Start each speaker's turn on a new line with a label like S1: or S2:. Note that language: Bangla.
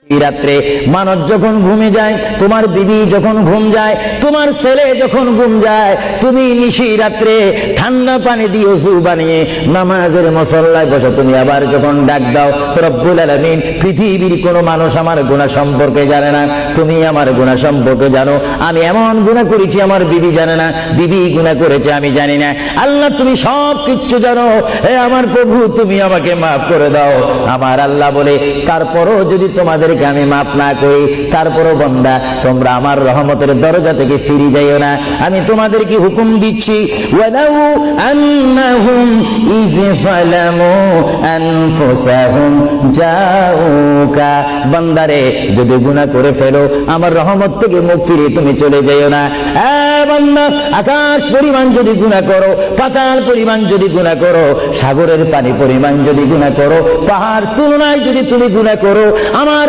S1: রাত্রে মানুষ যখন ঘুমে যায়, তোমার বিবি যখন ঘুম যায়, তোমার ছেলে যখন ঘুম যায়, তুমি নিশি রাত্রে ঠান্ডা পানি দিয়ে ওযু বানিয়ে নামাজের মুসল্লায় বসে তুমি আবার যখন ডাক দাও, রব্বুল আলামিন, পৃথিবীর কোনো মানুষ আমার গুনাহ সম্পর্কে জানে না, তুমি আমার গুনাহ সম্পর্কে জানো। আমি এমন গুনাহ করেছি আমার বিবি জানে না, বিবি গুনাহ করেছে আমি জানি না। আল্লাহ তুমি সব কিচ্ছু জানো, হে আমার প্রভু তুমি আমাকে মাফ করে দাও। আমার আল্লাহ বলে, তারপরও যদি তোমাদের আমি মাফ না করি, তারপরও বান্দা তোমরা আমার রহমতের দরজা থেকে ফিরে যাইও না। আমি তোমাদেরকে হুকুম দিচ্ছি, ওয়ালাউ আন্নাহুম ইয যালামু আনফুসাহুম জাউকা, বান্দারে যদি গুনাহ করে ফেলো আমার রহমত থেকে মুখ ফিরিয়ে তুমি চলে যাইও না। বান্দা, আকাশ পরিমাণ যদি গুনাহ করো, পাতাল পরিমাণ যদি গুনাহ করো, সাগরের পানি পরিমাণ যদি গুনাহ করো, পাহাড় তুলনায় যদি তুমি গুনাহ করো, আমার